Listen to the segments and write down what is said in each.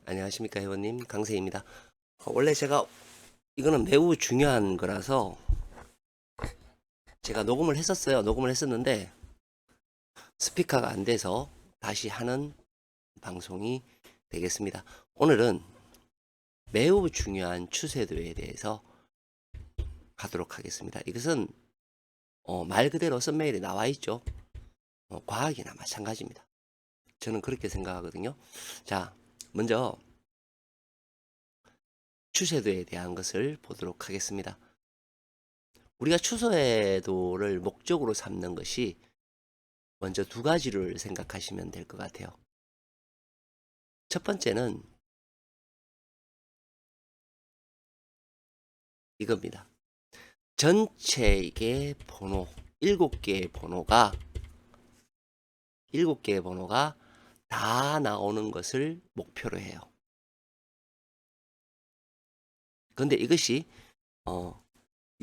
안녕하십니까 회원님, 강세입니다. 원래 제가 이거는 매우 중요한 거라서 제가 녹음을 했었어요. 녹음을 했었는데 스피커가 안 돼서 다시 하는 방송이 되겠습니다. 오늘은 매우 중요한 추세도에 대해서 하도록 하겠습니다. 이것은 말 그대로 썸메일에 나와 있죠. 과학이나 마찬가지입니다. 저는 그렇게 생각하거든요. 자, 먼저 추세도에 대한 것을 보도록 하겠습니다. 우리가 추세도를 목적으로 삼는 것이 먼저 두 가지를 생각하시면 될 것 같아요. 첫 번째는 이겁니다. 전체의 번호, 7개의 번호가 다 나오는 것을 목표로 해요. 그런데 이것이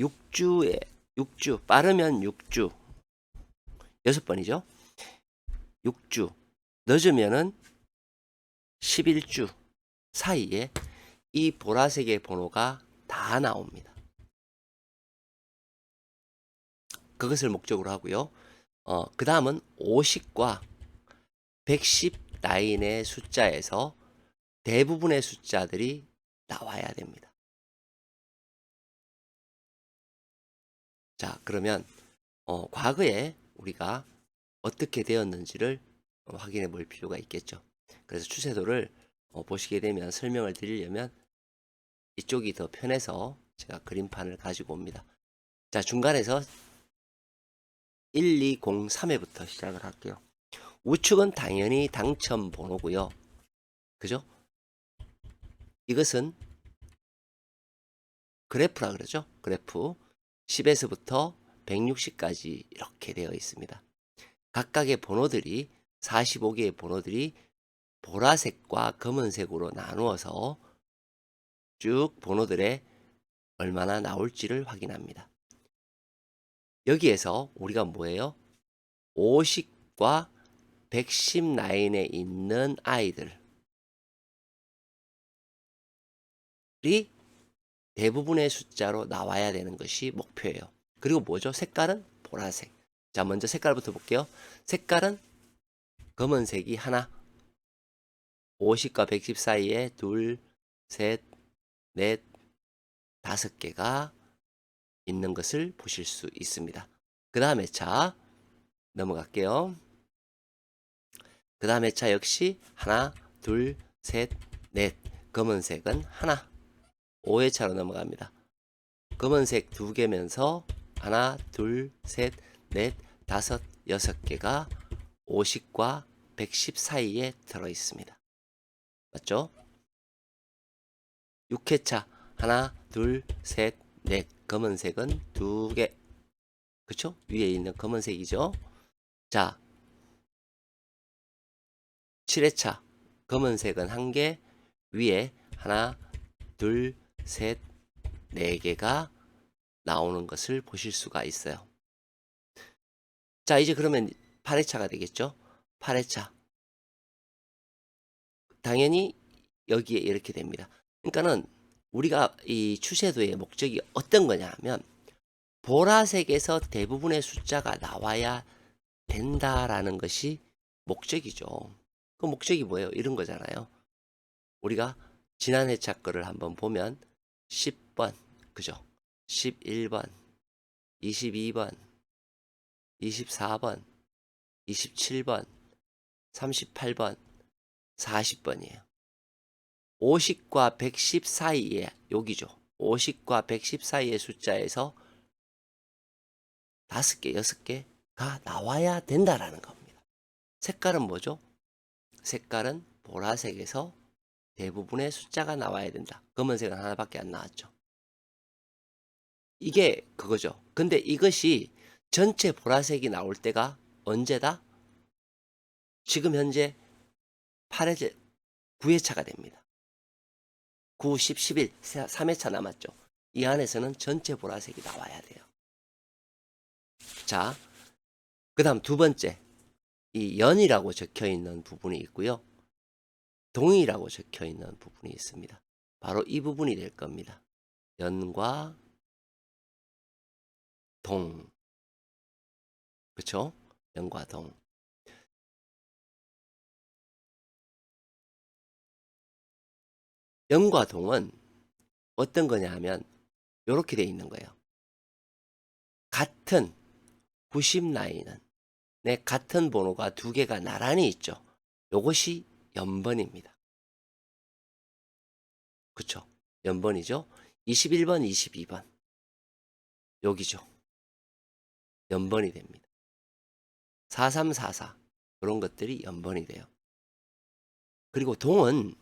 6주, 빠르면 6주, 6번이죠. 6주, 늦으면은 11주 사이에 이 보라색의 번호가 다 나옵니다. 그것을 목적으로 하고요. 그 다음은 50과 110 라인의 숫자에서 대부분의 숫자들이 나와야 됩니다. 자, 그러면 과거에 우리가 어떻게 되었는지를 확인해 볼 필요가 있겠죠. 그래서 추세도를 보시게 되면 설명을 드리려면 이쪽이 더 편해서 제가 그림판을 가지고 옵니다. 자, 중간에서 1203회부터 시작을 할게요. 우측은 당연히 당첨 번호고요. 그죠? 이것은 그래프라 그러죠. 그래프 10에서부터 160까지 이렇게 되어 있습니다. 각각의 번호들이 45개의 번호들이 보라색과 검은색으로 나누어서 쭉 번호들에 얼마나 나올지를 확인합니다. 여기에서 우리가 뭐예요? 50과 110 라인에 있는 아이들이 대부분의 숫자로 나와야 되는 것이 목표예요. 그리고 뭐죠? 색깔은 보라색. 자, 먼저 색깔부터 볼게요. 색깔은 검은색이 하나, 50과 110 사이에 둘, 셋, 넷, 5개가 있는 것을 보실 수 있습니다. 그 다음에 차 넘어갈게요. 그 다음에 차 역시 하나, 둘, 셋, 넷. 검은색은 하나. 5회차로 넘어갑니다. 검은색 2개면서 하나, 둘, 셋, 넷, 5, 6개가 50과 110 사이에 들어 있습니다. 맞죠? 6회차 하나, 둘, 셋, 넷. 검은색은 2개. 그쵸? 위에 있는 검은색이죠. 자, 7회차 검은색은 1개, 위에 하나, 둘, 셋, 4개가 나오는 것을 보실 수가 있어요. 자, 이제 그러면 8회차가 되겠죠? 8회차. 당연히 여기에 이렇게 됩니다. 그러니까는 우리가 이 추세도의 목적이 어떤 거냐 하면 보라색에서 대부분의 숫자가 나와야 된다라는 것이 목적이죠. 그 목적이 뭐예요? 이런 거잖아요. 우리가 지난 회차 거를 한번 보면 10번, 그죠? 11번, 22번, 24번, 27번, 38번, 40번이에요. 50과 110 사이에 여기죠. 50과 110 사이의 숫자에서 5개, 6개가 나와야 된다라는 겁니다. 색깔은 뭐죠? 색깔은 보라색에서 대부분의 숫자가 나와야 된다. 검은색은 하나밖에 안 나왔죠. 이게 그거죠. 근데 이것이 전체 보라색이 나올 때가 언제다? 지금 현재 8회차, 9회차가 됩니다. 9, 10, 11, 3회차 남았죠. 이 안에서는 전체 보라색이 나와야 돼요. 자, 그 다음 두 번째, 이 연이라고 적혀 있는 부분이 있고요. 동이라고 적혀 있는 부분이 있습니다. 바로 이 부분이 될 겁니다. 연과 동. 그렇죠? 연과 동. 연과 동은 어떤 거냐 하면 이렇게 돼 있는 거예요. 같은 90 라인은 같은 번호가 두 개가 나란히 있죠. 요것이 연번입니다. 그쵸? 연번이죠. 21번, 22번. 여기죠. 연번이 됩니다. 4344. 그런 것들이 연번이 돼요. 그리고 동은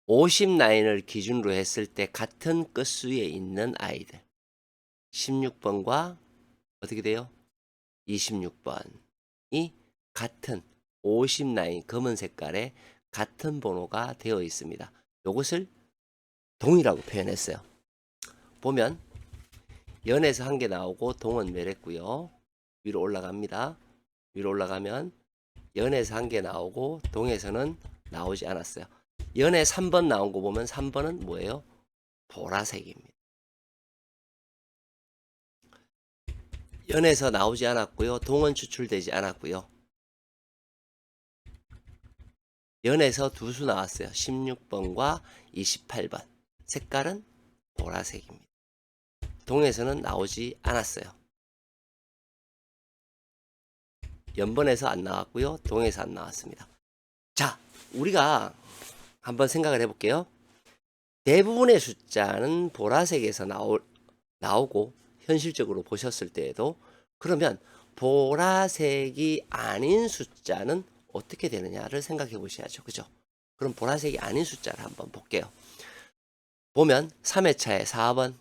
50 라인을 기준으로 했을 때 같은 끝수에 있는 아이들. 16번과 어떻게 돼요? 26번이 같은 50 라인 검은 색깔의 같은 번호가 되어 있습니다. 이것을 동이라고 표현했어요. 보면 연에서 한 개 나오고 동은 멸했고요. 위로 올라갑니다. 위로 올라가면 연에서 한 개 나오고 동에서는 나오지 않았어요. 연에 3번 나온 거 보면 3번은 뭐예요? 보라색입니다. 연에서 나오지 않았고요. 동은 추출되지 않았고요. 연에서 두 수 나왔어요. 16번과 28번. 색깔은 보라색입니다. 동에서는 나오지 않았어요. 연번에서 안 나왔고요. 동에서 안 나왔습니다. 자, 우리가 한번 생각을 해볼게요. 대부분의 숫자는 보라색에서 나오고 현실적으로 보셨을 때에도 그러면 보라색이 아닌 숫자는 어떻게 되느냐를 생각해 보셔야죠. 그죠? 그럼 보라색이 아닌 숫자를 한번 볼게요. 보면 3회차에 4번,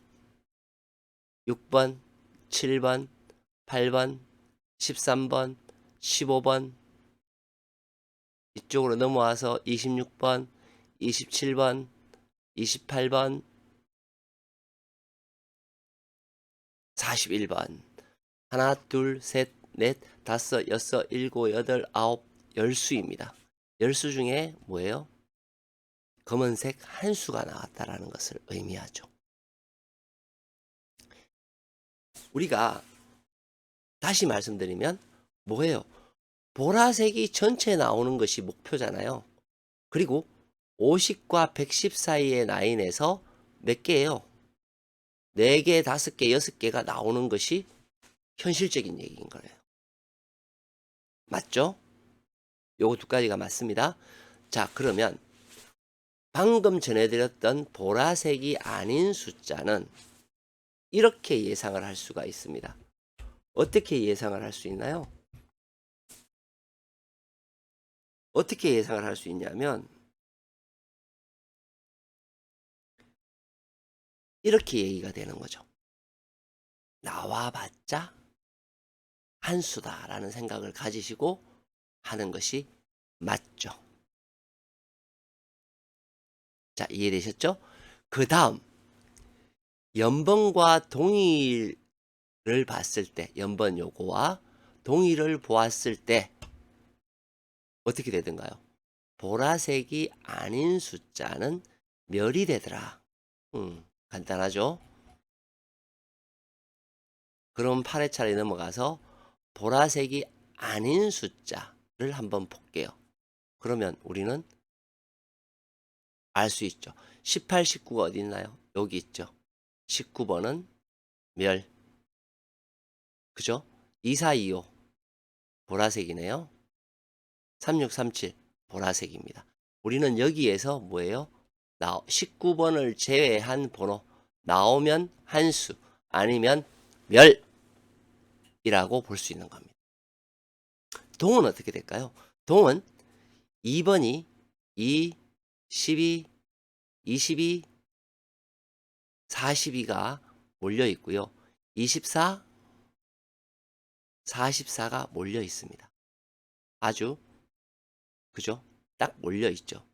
6번, 7번, 8번, 13번, 15번, 이쪽으로 넘어와서 26번, 27번, 28번, 41번. 하나, 둘, 셋, 넷, 다섯, 여섯, 일곱, 여덟, 아홉, 10수입니다. 10수 중에 뭐예요? 검은색 한 수가 나왔다라는 것을 의미하죠. 우리가 다시 말씀드리면 뭐예요? 보라색이 전체 나오는 것이 목표잖아요. 그리고 50과 110 사이의 라인에서 몇 개예요? 4개, 5개, 6개가 나오는 것이 현실적인 얘기인 거예요. 맞죠? 요거 두 가지가 맞습니다. 자, 그러면 방금 전해드렸던 보라색이 아닌 숫자는 이렇게 예상을 할 수가 있습니다. 어떻게 예상을 할 수 있나요? 어떻게 예상을 할 수 있냐면 이렇게 얘기가 되는 거죠. 나와봤자 한 수다라는 생각을 가지시고 하는 것이 맞죠. 자, 이해되셨죠? 그 다음 연번과 동일을 봤을 때 연번 요거와 동일을 보았을 때 어떻게 되던가요? 보라색이 아닌 숫자는 멸이 되더라. 간단하죠? 그럼 8회차례 넘어가서 보라색이 아닌 숫자를 한번 볼게요. 그러면 우리는 알 수 있죠. 18, 19가 어디 있나요? 여기 있죠. 19번은 멸. 그죠? 2425 보라색이네요. 3637 보라색입니다. 우리는 여기에서 뭐예요? 19번을 제외한 번호 나오면 한수 아니면 멸이라고 볼 수 있는 겁니다. 동은 어떻게 될까요? 동은 2번이 2, 12, 22, 42가 몰려 있고요. 24, 44가 몰려 있습니다. 아주 그죠? 딱 몰려 있죠.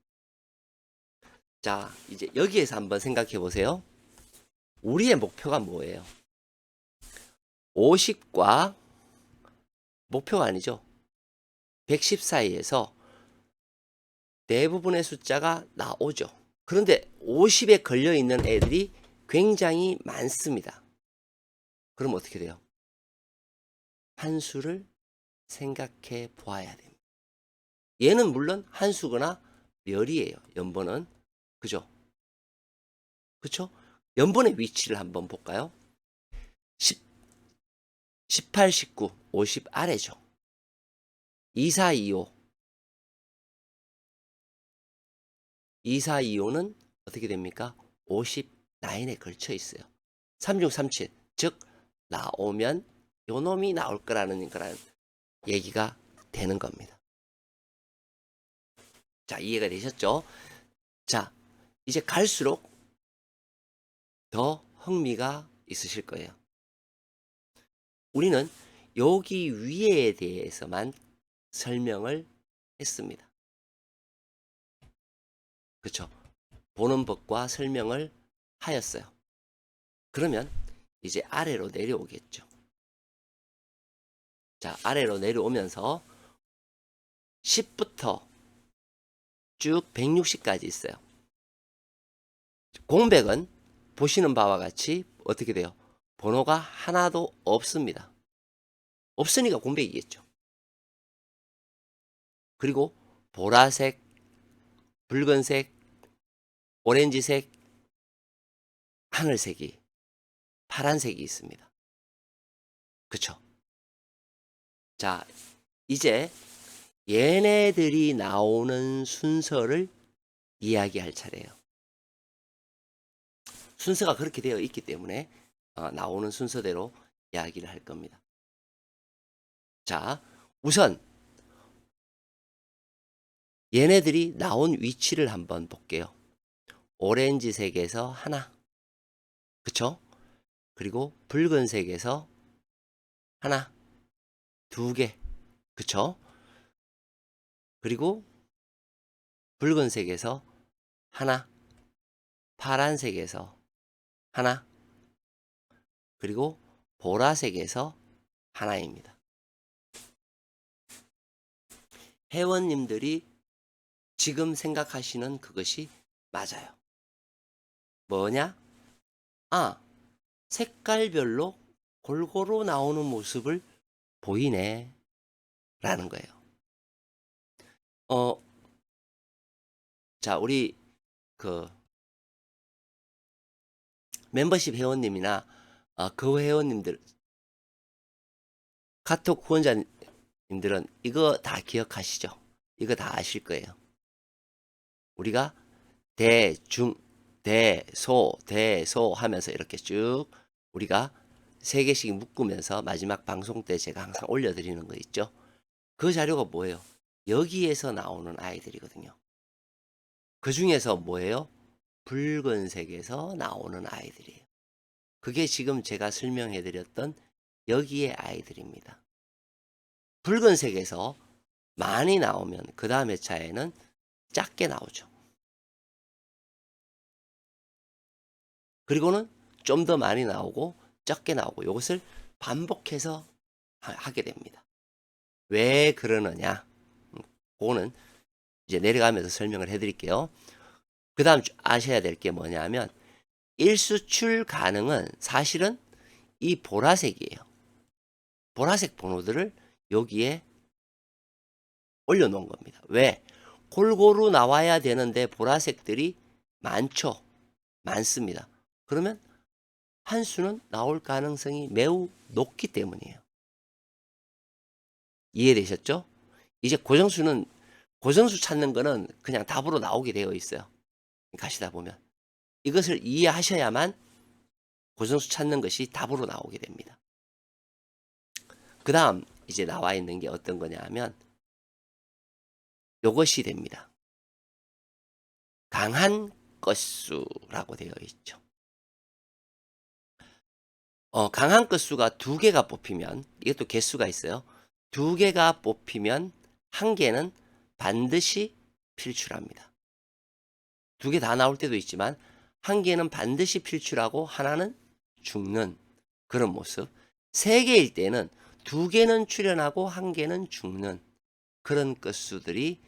자, 이제 여기에서 한번 생각해 보세요. 우리의 목표가 뭐예요? 50과 목표가 아니죠. 110 사이에서 대부분의 숫자가 나오죠. 그런데 50에 걸려 있는 애들이 굉장히 많습니다. 그럼 어떻게 돼요? 한수를 생각해 보아야 됩니다. 얘는 물론 한수거나 멸이에요. 연번은. 그죠? 그쵸? 연번의 위치를 한번 볼까요? 10, 18, 19, 50 아래죠. 2425. 2425는 어떻게 됩니까? 59에 걸쳐 있어요. 3637. 즉, 나오면 요 놈이 나올 거라는 얘기가 되는 겁니다. 자, 이해가 되셨죠? 자, 이제 갈수록 더 흥미가 있으실 거예요. 우리는 여기 위에 대해서만 설명을 했습니다. 그렇죠? 보는 법과 설명을 하였어요. 그러면 이제 아래로 내려오겠죠. 자, 아래로 내려오면서 10부터 쭉 160까지 있어요. 공백은 보시는 바와 같이 어떻게 돼요? 번호가 하나도 없습니다. 없으니까 공백이겠죠. 그리고 보라색, 붉은색, 오렌지색, 하늘색이, 파란색이 있습니다. 그쵸? 자, 이제 얘네들이 나오는 순서를 이야기할 차례예요. 순서가 그렇게 되어 있기 때문에 나오는 순서대로 이야기를 할 겁니다. 자, 우선 얘네들이 나온 위치를 한번 볼게요. 오렌지색에서 하나, 그쵸? 그리고 붉은색에서 하나, 두 개, 그쵸? 그리고 붉은색에서 하나, 파란색에서 하나, 그리고 보라색에서 하나입니다. 회원님들이 지금 생각하시는 그것이 맞아요. 뭐냐? 아, 색깔별로 골고루 나오는 모습을 보이네. 라는 거예요. 자, 우리 그 멤버십 회원님이나 그 회원님들, 카톡 후원자님들은 이거 다 기억하시죠? 이거 다 아실 거예요. 우리가 대, 중, 대, 소, 하면서 이렇게 쭉 우리가 3개씩 묶으면서 마지막 방송 때 제가 항상 올려드리는 거 있죠? 그 자료가 뭐예요? 여기에서 나오는 아이들이거든요. 그 중에서 뭐예요? 붉은색에서 나오는 아이들이에요. 그게 지금 제가 설명해드렸던 여기의 아이들입니다. 붉은색에서 많이 나오면 그 다음 회차에는 작게 나오죠. 그리고는 좀 더 많이 나오고 적게 나오고 이것을 반복해서 하게 됩니다. 왜 그러느냐? 그거는 이제 내려가면서 설명을 해드릴게요. 그 다음 아셔야 될 게 뭐냐면 일수출 가능은 사실은 이 보라색이에요. 보라색 번호들을 여기에 올려놓은 겁니다. 왜? 골고루 나와야 되는데 보라색들이 많죠. 많습니다. 그러면 한 수는 나올 가능성이 매우 높기 때문이에요. 이해되셨죠? 이제 고정수 찾는 거는 그냥 답으로 나오게 되어 있어요. 가시다 보면. 이것을 이해하셔야만 고정수 찾는 것이 답으로 나오게 됩니다. 그 다음 이제 나와 있는 게 어떤 거냐 하면 요것이 됩니다. 강한 건수라고 되어 있죠. 강한 건수가 2개가 뽑히면 이것도 개수가 있어요. 2개가 뽑히면 1개는 반드시 필출합니다. 2개 다 나올 때도 있지만 1개는 반드시 필출하고 하나는 죽는 그런 모습. 3개일 때는 2개는 출현하고 1개는 죽는 그런 건수들이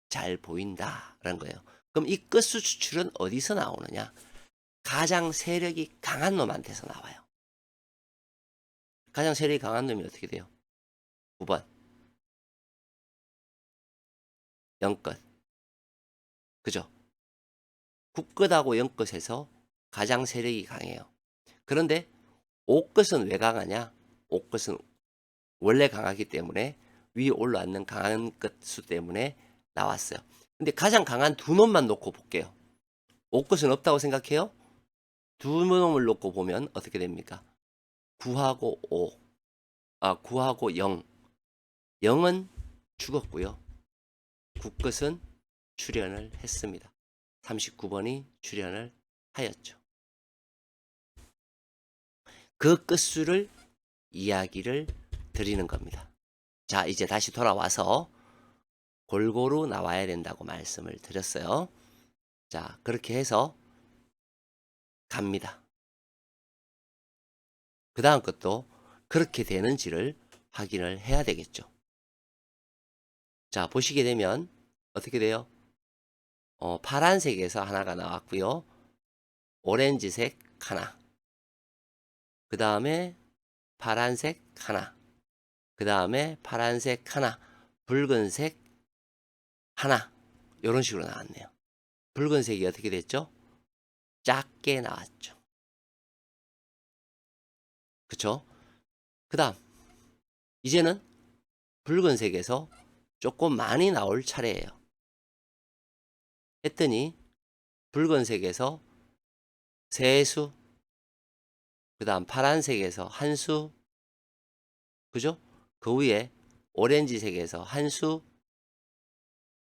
잘 보인다라는 거예요. 그럼 이 끝수 추출은 어디서 나오느냐? 가장 세력이 강한 놈한테서 나와요. 가장 세력이 강한 놈이 어떻게 돼요? 9번. 0끝. 그죠? 9끝하고 0끝에서 가장 세력이 강해요. 그런데 5끝은 왜 강하냐? 5끝은 원래 강하기 때문에 위에 올라왔는 강한 끝수 때문에 나왔어요. 근데 가장 강한 두 놈만 놓고 볼게요. 5끝은 없다고 생각해요? 두 놈을 놓고 보면 어떻게 됩니까? 9하고 5. 9하고 0. 0은 죽었고요. 9끝은 출현을 했습니다. 39번이 출현을 하였죠. 그 끝수를 이야기를 드리는 겁니다. 자, 이제 다시 돌아와서 골고루 나와야 된다고 말씀을 드렸어요. 자, 그렇게 해서 갑니다. 그 다음 것도 그렇게 되는지를 확인을 해야 되겠죠. 자, 보시게 되면 어떻게 돼요? 파란색에서 하나가 나왔고요. 오렌지색 하나. 그 다음에 파란색 하나. 그 다음에 파란색 하나. 붉은색 하나. 이런 식으로 나왔네요. 붉은색이 어떻게 됐죠? 작게 나왔죠. 그쵸? 그 다음 이제는 붉은색에서 조금 많이 나올 차례예요. 했더니 붉은색에서 세 수, 그 다음 파란색에서 한 수, 그죠? 그 위에 오렌지색에서 한 수,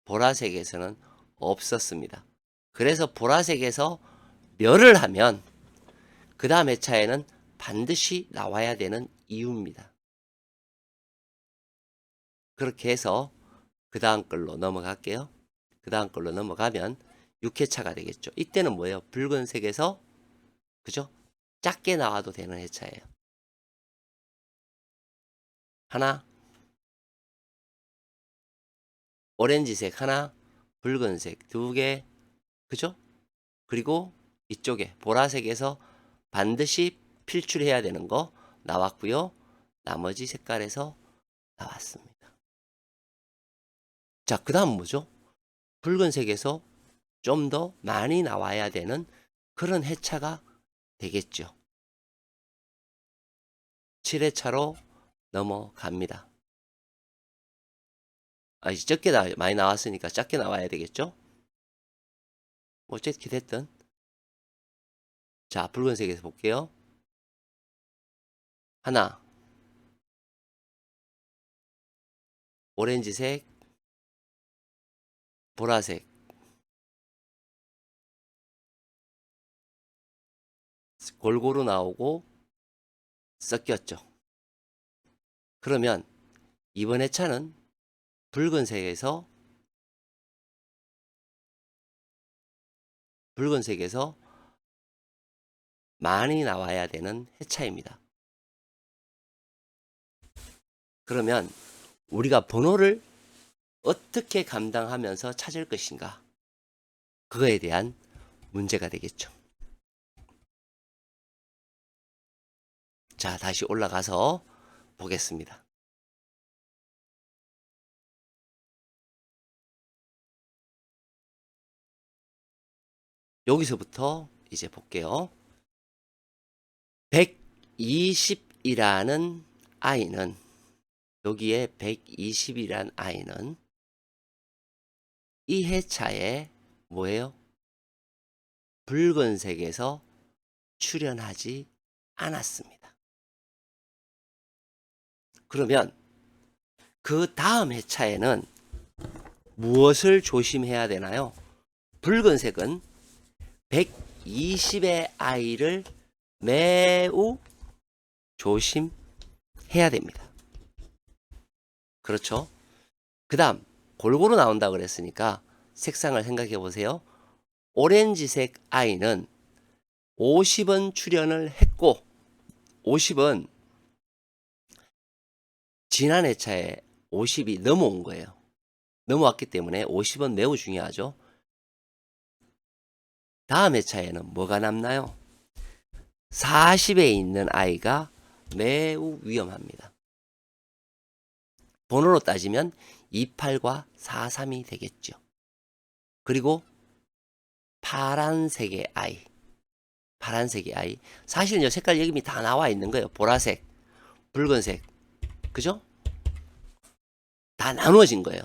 보라색에서는 없었습니다. 그래서 보라색에서 멸을 하면 그 다음 회차에는 반드시 나와야 되는 이유입니다. 그렇게 해서 그 다음 걸로 넘어갈게요. 그 다음 걸로 넘어가면 6회차가 되겠죠. 이때는 뭐예요? 붉은색에서 그죠? 작게 나와도 되는 회차예요. 하나, 오렌지색 하나, 붉은색 두 개, 그죠? 그리고 이쪽에 보라색에서 반드시 필출해야 되는 거 나왔고요. 나머지 색깔에서 나왔습니다. 자, 그 다음 뭐죠? 붉은색에서 좀 더 많이 나와야 되는 그런 회차가 되겠죠. 7회차로 넘어갑니다. 이제 적게 많이 나왔으니까 작게 나와야 되겠죠? 어쨌든 됐든. 자, 붉은색에서 볼게요. 하나, 오렌지색, 보라색, 골고루 나오고 섞였죠. 그러면 이번 회차는 붉은색에서 많이 나와야 되는 회차입니다. 그러면 우리가 번호를 어떻게 감당하면서 찾을 것인가? 그거에 대한 문제가 되겠죠. 자, 다시 올라가서 보겠습니다. 여기서부터 이제 볼게요. 120이라는 아이는 여기에 120이라는 아이는 이 회차에 뭐예요? 붉은색에서 출현하지 않았습니다. 그러면 그 다음 회차에는 무엇을 조심해야 되나요? 붉은색은 120의 아이를 매우 조심해야 됩니다. 그렇죠? 그 다음 골고루 나온다 그랬으니까 색상을 생각해 보세요. 오렌지색 아이는 50은 출현을 했고 50은 지난 회차에 50이 넘어온 거예요. 넘어왔기 때문에 50은 매우 중요하죠. 다음 회차에는 뭐가 남나요? 40에 있는 아이가 매우 위험합니다. 번호로 따지면 28과 43이 되겠죠. 그리고 파란색의 아이. 파란색의 아이. 사실은 이 색깔 여기 다 나와 있는 거예요. 보라색, 붉은색. 그죠? 다 나누어진 거예요.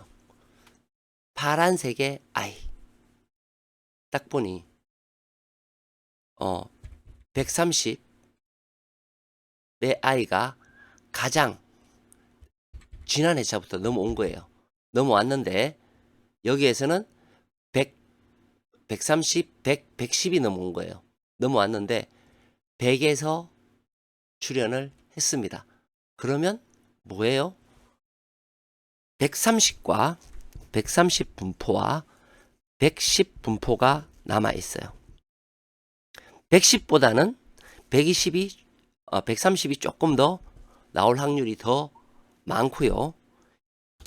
파란색의 아이. 딱 보니 130의 아이가 가장 지난 회차부터 넘어온 거예요. 넘어왔는데 여기에서는 100, 130, 100, 110이 넘어온 거예요. 넘어왔는데 100에서 출연을 했습니다. 그러면 뭐예요? 130과 130 분포와 110 분포가 남아 있어요. 110보다는 120이 130이 조금 더 나올 확률이 더 많고요.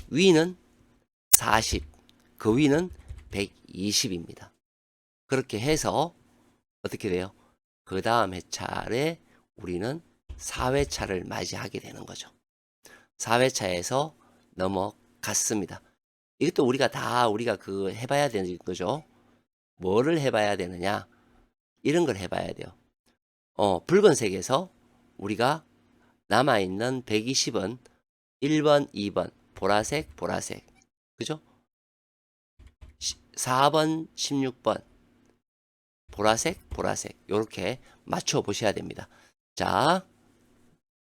위는 40, 그 위는 120입니다. 그렇게 해서 어떻게 돼요? 그 다음 회차에 우리는 4회차를 맞이하게 되는 거죠. 4회차에서 넘어갔습니다. 이것도 우리가 그 해봐야 되는 거죠. 뭐를 해봐야 되느냐? 이런 걸 해봐야 돼요. 붉은색에서 우리가 남아있는 120은 1번, 2번, 보라색, 보라색. 그죠? 4번, 16번, 보라색, 보라색. 요렇게 맞춰 보셔야 됩니다. 자,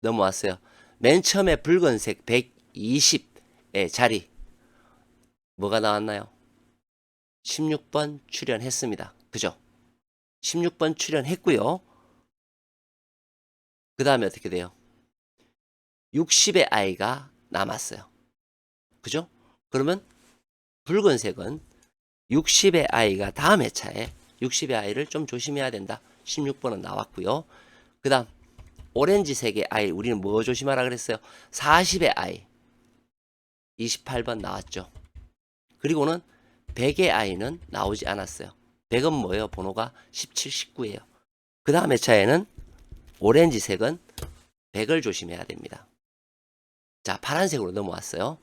넘어왔어요. 맨 처음에 붉은색 120의 자리. 뭐가 나왔나요? 16번 출연했습니다. 그죠? 16번 출연했고요. 그 다음에 어떻게 돼요? 60의 아이가 남았어요. 그죠? 그러면 붉은색은 60의 아이가 다음 회차에 60의 아이를 좀 조심해야 된다. 16번은 나왔고요. 그 다음 오렌지색의 아이 우리는 뭐 조심하라 그랬어요? 40의 아이 28번 나왔죠. 그리고는 100의 아이는 나오지 않았어요. 100은 뭐예요? 번호가 17, 19예요. 그 다음 회차에는 오렌지색은 100을 조심해야 됩니다. 자, 파란색으로 넘어왔어요.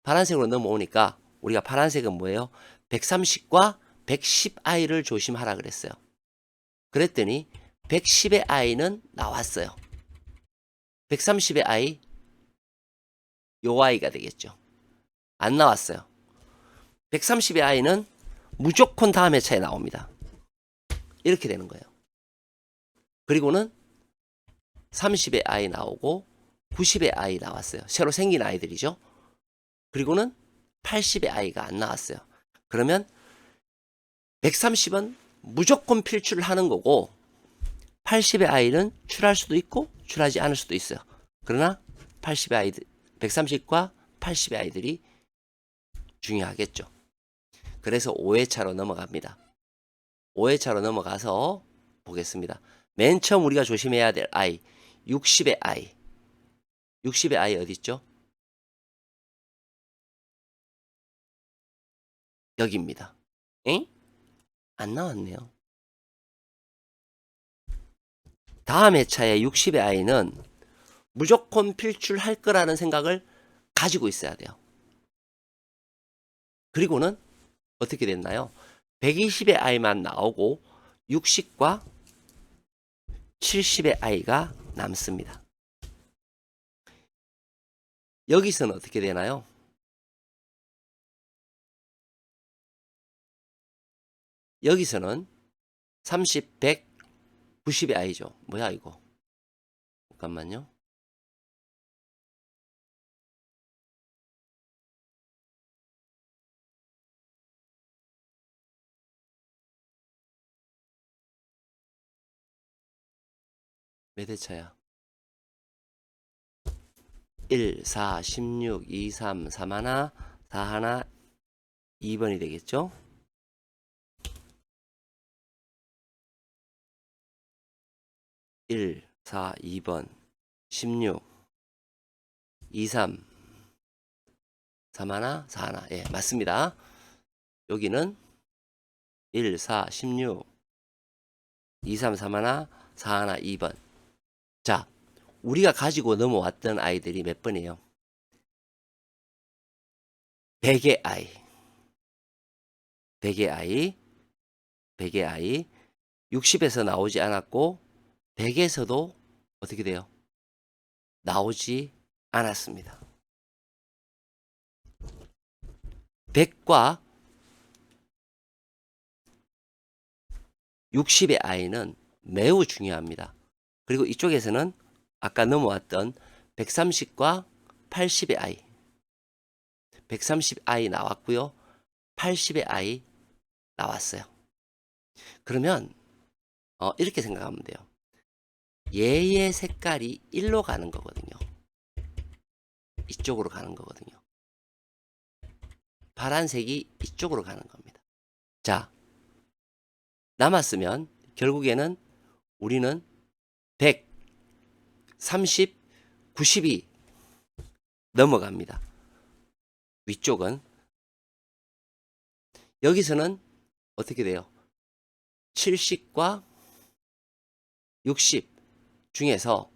파란색으로 넘어오니까 우리가 파란색은 뭐예요? 130과 110i를 조심하라 그랬어요. 그랬더니 110의 i는 나왔어요. 130의 i 요 i가 되겠죠. 안 나왔어요. 130의 i는 무조건 다음 회차에 나옵니다. 이렇게 되는 거예요. 그리고는 30의 i 나오고 90의 i 나왔어요. 새로 생긴 아이들이죠. 그리고는 80의 i가 안 나왔어요. 그러면 130은 무조건 필출을 하는 거고 80의 아이는 출할 수도 있고 출하지 않을 수도 있어요. 그러나 80의 아이들, 130과 80의 아이들이 중요하겠죠. 그래서 5회차로 넘어갑니다. 5회차로 넘어가서 보겠습니다. 맨 처음 우리가 조심해야 될 아이, 60의 아이. 60의 아이 어디 있죠? 여기입니다. 엥? 안 나왔네요. 다음 회차에 60의 아이는 무조건 필출할 거라는 생각을 가지고 있어야 돼요. 그리고는 어떻게 됐나요? 120의 아이만 나오고 60과 70의 아이가 남습니다. 여기서는 어떻게 되나요? 여기서는 30, 100, 90의 아이죠. 뭐야 이거? 잠깐만요. 몇 회차야? 1, 4, 16, 2, 3, 3 하나, 4 하나, 2번이 되겠죠? 일, 4, 2번, 16, 2, 3, 3 하나, 4 하나. 예, 맞습니다. 여기는 1, 4, 16, 2, 3, 3 하나, 4 하나, 2번. 자, 우리가 가지고 넘어왔던 아이들이 몇 번이에요? 100의 아이. 100의 아이. 100의 아이. 60에서 나오지 않았고 100에서도 어떻게 돼요? 나오지 않았습니다. 100과 60의 아이는 매우 중요합니다. 그리고 이쪽에서는 아까 넘어왔던 130과 80의 아이, 130 아이 나왔고요. 80의 아이 나왔어요. 그러면 이렇게 생각하면 돼요. 얘의 색깔이 1로 가는 거거든요. 이쪽으로 가는 거거든요. 파란색이 이쪽으로 가는 겁니다. 자, 남았으면 결국에는 우리는 100, 30, 90이 넘어갑니다. 위쪽은. 여기서는 어떻게 돼요? 70과 60 중에서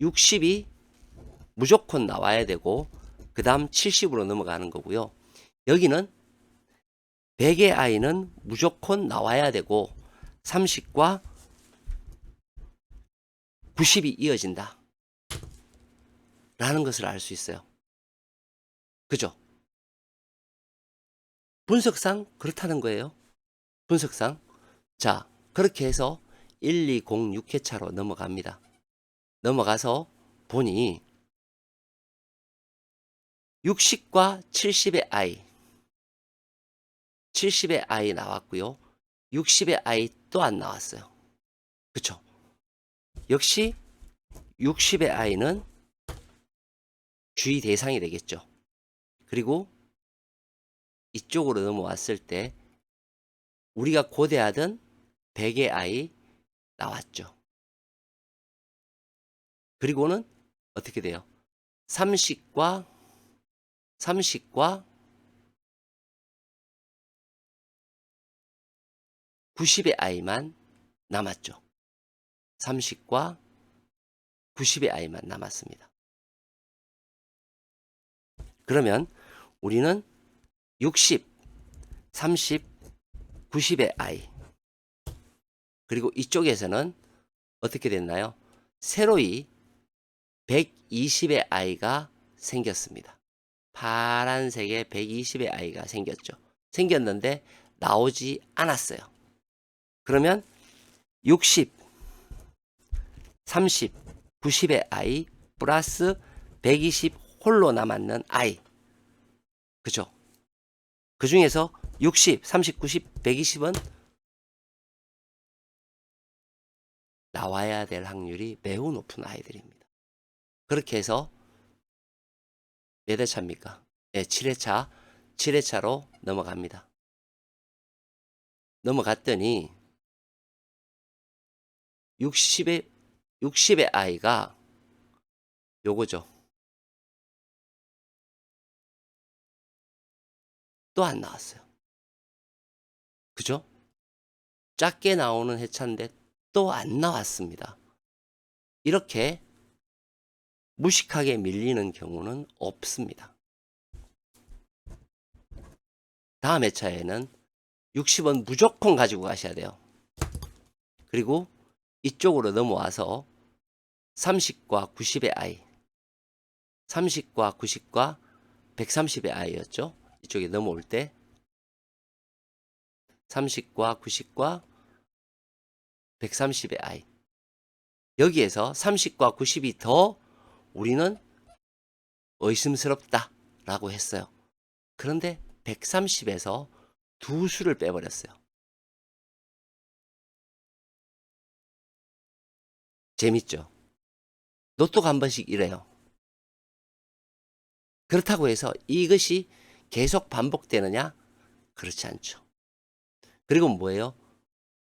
60이 무조건 나와야 되고 그 다음 70으로 넘어가는 거고요. 여기는 100의 아이는 무조건 나와야 되고 30과 90이 이어진다 라는 것을 알 수 있어요. 그죠? 분석상 그렇다는 거예요. 분석상. 자, 그렇게 해서 1, 2, 0, 6회차로 넘어갑니다. 넘어가서 보니 60과 70의 아이, 70의 아이 나왔고요. 60의 아이 또 안 나왔어요. 그쵸? 역시 60의 아이는 주의 대상이 되겠죠. 그리고 이쪽으로 넘어왔을 때 우리가 고대하던 100의 아이 나왔죠. 그리고는 어떻게 돼요? 30과 90의 아이만 남았죠. 30과 90의 아이만 남았습니다. 그러면 우리는 60, 30, 90의 아이, 그리고 이쪽에서는 어떻게 됐나요? 새로이 120의 아이가 생겼습니다. 파란색의 120의 아이가 생겼죠. 생겼는데 나오지 않았어요. 그러면 60, 30, 90의 아이 플러스 120 홀로 남았는 아이. 그죠? 그 중에서 60, 30, 90, 120은 나와야 될 확률이 매우 높은 아이들입니다. 그렇게 해서 몇 회차입니까? 네, 7회차. 7회차로 넘어갑니다. 넘어갔더니 60의 아이가 요거죠. 또 안 나왔어요. 그죠? 작게 나오는 회차인데 또 안 나왔습니다. 이렇게 무식하게 밀리는 경우는 없습니다. 다음 회차에는 60원 무조건 가지고 가셔야 돼요. 그리고 이쪽으로 넘어와서 30과 90의 아이, 30과 90과 130의 아이였죠. 이쪽에 넘어올 때 30과 90과 130의 아이. 여기에서 30과 90이 더 우리는 의심스럽다 라고 했어요. 그런데 130에서 두 수를 빼버렸어요. 재밌죠? 로또가 한 번씩 이래요. 그렇다고 해서 이것이 계속 반복되느냐? 그렇지 않죠. 그리고 뭐예요?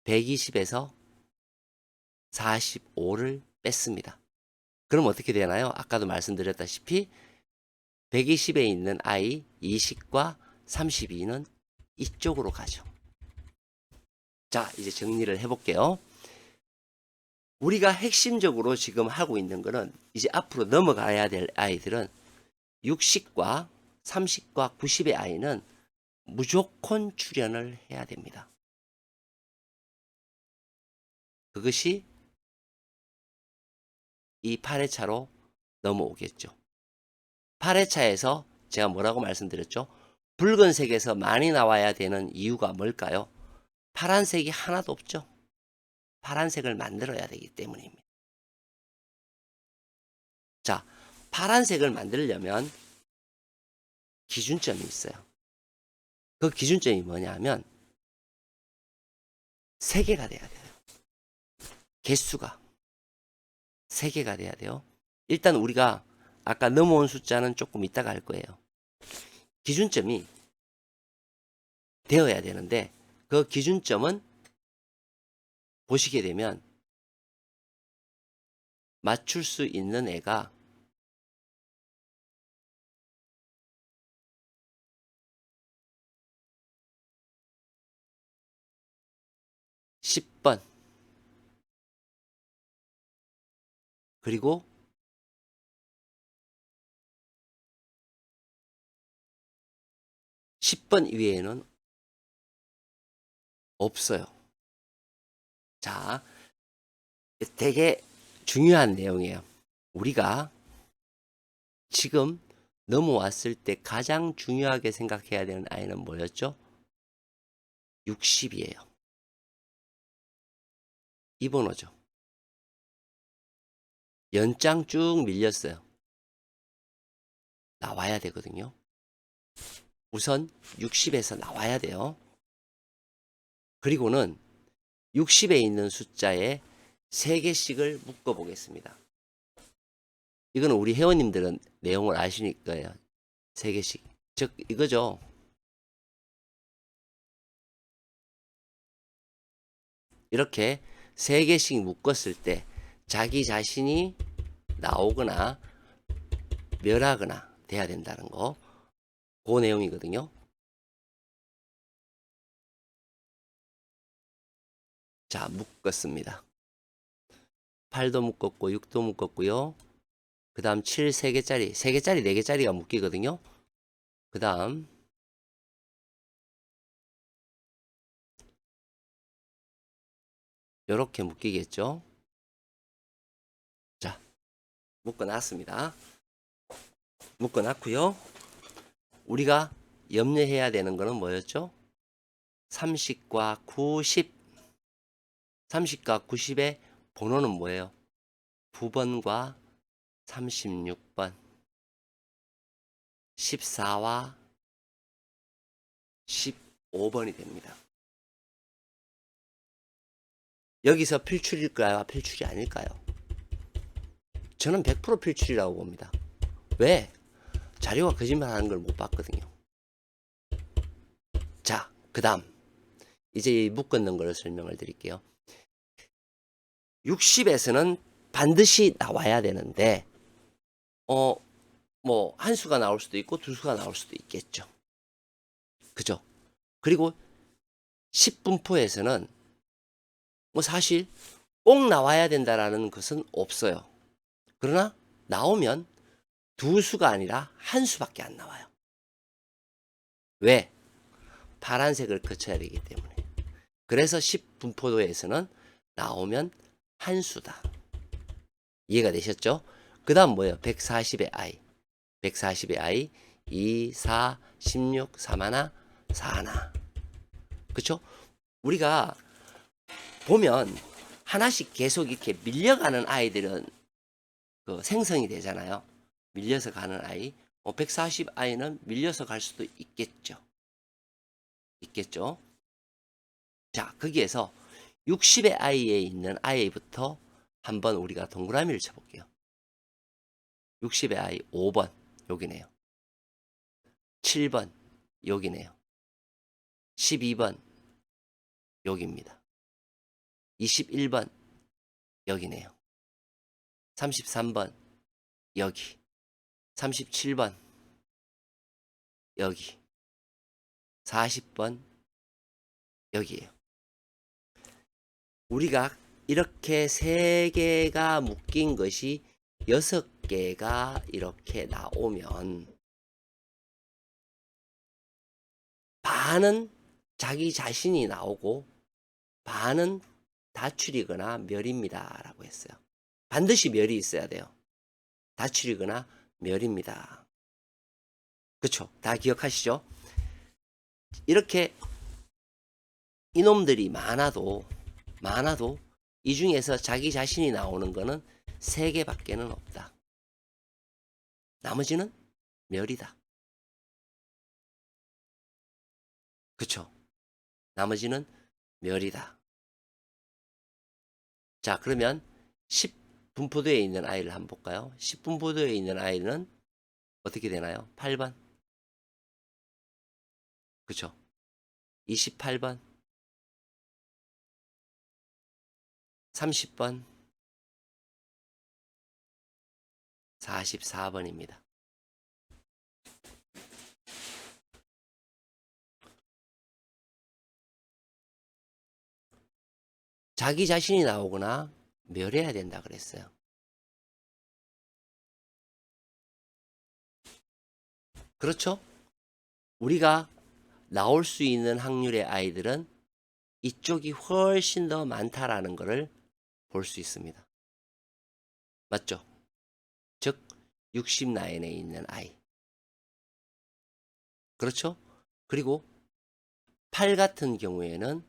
120에서 45를 뺐습니다. 그럼 어떻게 되나요? 아까도 말씀드렸다시피 120에 있는 I 20과 32는 이쪽으로 가죠. 자, 이제 정리를 해볼게요. 우리가 핵심적으로 지금 하고 있는 거는 이제 앞으로 넘어가야 될 아이들은 60과 30과 90의 아이는 무조건 출연을 해야 됩니다. 그것이 이 8회차로 넘어오겠죠. 8회차에서 제가 뭐라고 말씀드렸죠? 붉은색에서 많이 나와야 되는 이유가 뭘까요? 파란색이 하나도 없죠. 파란색을 만들어야 되기 때문입니다. 자, 파란색을 만들려면 기준점이 있어요. 그 기준점이 뭐냐면 3개가 돼야 돼요. 개수가 3개가 돼야 돼요. 일단 우리가 아까 넘어온 숫자는 조금 이따가 할 거예요. 기준점이 되어야 되는데 그 기준점은 보시게 되면 맞출 수 있는 애가 10번 그리고 10번 이외에는 없어요. 자, 되게 중요한 내용이에요. 우리가 지금 넘어왔을 때 가장 중요하게 생각해야 되는 아이는 뭐였죠? 60이에요. 이 번호죠. 연장 쭉 밀렸어요. 나와야 되거든요. 우선 60에서 나와야 돼요. 그리고는 60에 있는 숫자에 3개씩을 묶어 보겠습니다. 이거는 우리 회원님들은 내용을 아실 거예요. 3개씩. 즉 이거죠. 이렇게 3개씩 묶었을 때 자기 자신이 나오거나 멸하거나 돼야 된다는 거. 그 내용이거든요. 자, 묶었습니다. 8도 묶었고 6도 묶었고요. 그 다음 7 3개짜리, 3개짜리, 4개짜리가 묶이거든요. 그 다음 이렇게 묶이겠죠. 자, 묶어놨습니다. 묶어놨고요. 우리가 염려해야 되는 거는 뭐였죠? 30과 90. 30과 90의 번호는 뭐예요? 9번과 36번. 14와 15번이 됩니다. 여기서 필출일까요? 필출이 아닐까요? 저는 100% 필출이라고 봅니다. 왜? 자료가 거짓말하는 걸 못 봤거든요. 자, 그 다음 이제 묶었는 걸 설명을 드릴게요. 60에서는 반드시 나와야 되는데 뭐 한 수가 나올 수도 있고 두 수가 나올 수도 있겠죠. 그죠? 그리고 10분포에서는 뭐 사실 꼭 나와야 된다라는 것은 없어요. 그러나 나오면 두 수가 아니라 한 수밖에 안 나와요. 왜? 파란색을 거쳐야 되기 때문에. 그래서 10분포도에서는 나오면 한 수다. 이해가 되셨죠? 그 다음 뭐예요? 140의 I. 140의 I. 2, 4, 16, 3하나, 4하나. 그쵸? 우리가 보면 하나씩 계속 이렇게 밀려가는 아이들은 그 생성이 되잖아요. 밀려서 가는 아이. 140 아이는 밀려서 갈 수도 있겠죠. 있겠죠. 자, 거기에서 60의 아이에 있는 아이부터 한번 우리가 동그라미를 쳐볼게요. 60의 아이 5번 여기네요. 7번 여기네요. 12번 여기입니다. 21번 여기네요. 33번 여기. 37번 여기. 40번 여기에요. 우리가 이렇게 3개가 묶인 것이 6개가 이렇게 나오면 반은 자기 자신이 나오고 반은 다출이거나 멸입니다 라고 했어요. 반드시 멸이 있어야 돼요. 다출이거나 멸입니다. 그쵸? 다 기억하시죠? 이렇게 이놈들이 많아도 이 중에서 자기 자신이 나오는 거는 3개밖에는 없다. 나머지는 멸이다. 그쵸? 나머지는 멸이다. 자, 그러면 10분포도에 있는 아이를 한번 볼까요? 10분포도에 있는 아이는 어떻게 되나요? 8번. 그쵸? 28번. 30번. 44번입니다. 자기 자신이 나오거나 멸해야 된다 그랬어요. 그렇죠? 우리가 나올 수 있는 확률의 아이들은 이쪽이 훨씬 더 많다라는 것을 볼 수 있습니다. 맞죠? 즉 60 라인에 있는 아이. 그렇죠? 그리고 8 같은 경우에는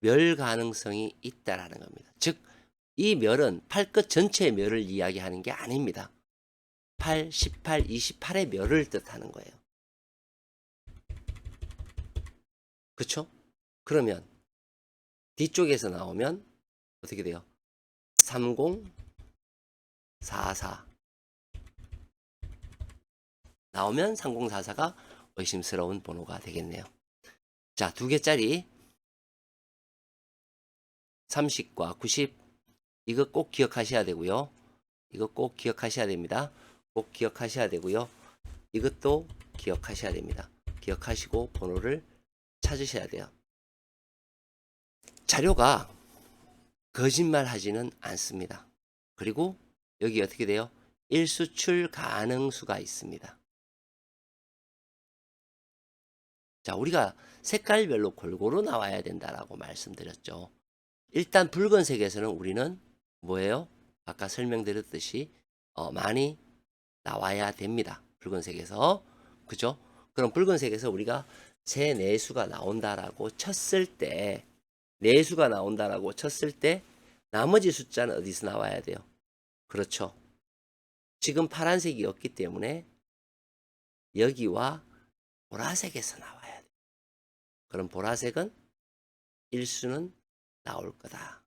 멸 가능성이 있다라는 겁니다. 즉 이 멸은 8끝 전체의 멸을 이야기하는 게 아닙니다. 8, 18, 28의 멸을 뜻하는 거예요. 그렇죠? 그러면 뒤쪽에서 나오면 어떻게 돼요? 30, 44 나오면 3044가 의심스러운 번호가 되겠네요. 자, 2개짜리 30과 90 이거 꼭 기억하셔야 되고요. 이거 꼭 기억하셔야 됩니다. 꼭 기억하셔야 되고요. 이것도 기억하셔야 됩니다. 기억하시고 번호를 찾으셔야 돼요. 자료가 거짓말 하지는 않습니다. 그리고 여기 어떻게 돼요? 일수출 가능수가 있습니다. 자, 우리가 색깔별로 골고루 나와야 된다라고 말씀드렸죠. 일단 붉은색에서는 우리는 뭐예요? 아까 설명드렸듯이 많이 나와야 됩니다. 붉은색에서. 그죠? 그럼 붉은색에서 우리가 제 내수가 나온다라고 쳤을 때 내수가 나온다라고 쳤을 때 나머지 숫자는 어디서 나와야 돼요? 그렇죠. 지금 파란색이었기 때문에 여기와 보라색에서 나와야 돼요. 그럼 보라색은 일수는 나올 거다.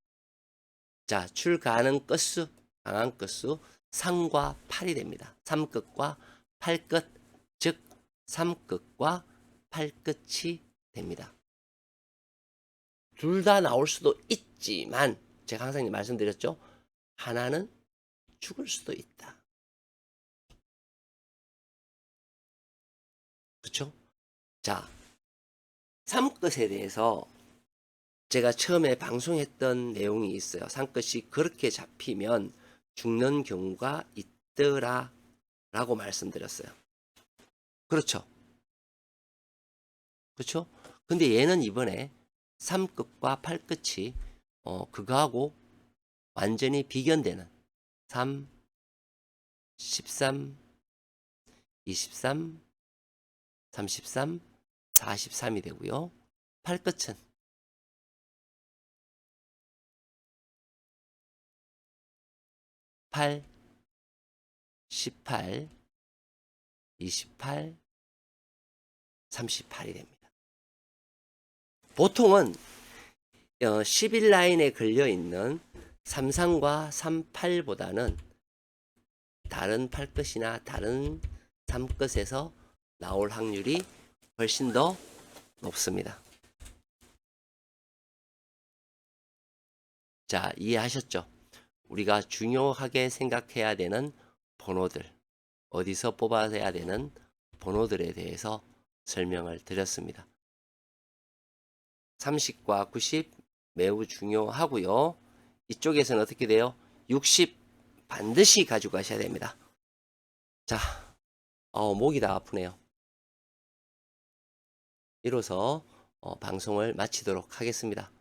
자, 출 가능 끝수, 강한 끝수 3과 8이 됩니다. 3끝과 8끝, 즉 3끝과 8끝이 됩니다. 둘 다 나올 수도 있지만 제가 항상 말씀드렸죠. 하나는 죽을 수도 있다. 그렇죠? 자, 3끝에 대해서 제가 처음에 방송했던 내용이 있어요. 3끝이 그렇게 잡히면 죽는 경우가 있더라 라고 말씀드렸어요. 그렇죠? 그렇죠? 근데 얘는 이번에 3끝과 8끝이 그거하고 완전히 비견되는 3, 13, 23, 33, 43이 되고요. 8끝은 8, 18, 28, 38이 됩니다. 보통은 11라인에 걸려있는 33과 38보다는 다른 8끝이나 다른 3끝에서 나올 확률이 훨씬 더 높습니다. 자, 이해하셨죠? 우리가 중요하게 생각해야 되는 번호들, 어디서 뽑아야 되는 번호들에 대해서 설명을 드렸습니다. 30과 90 매우 중요하고요. 이쪽에서는 어떻게 돼요? 60 반드시 가지고 가셔야 됩니다. 자, 목이 다 아프네요. 이로써 방송을 마치도록 하겠습니다.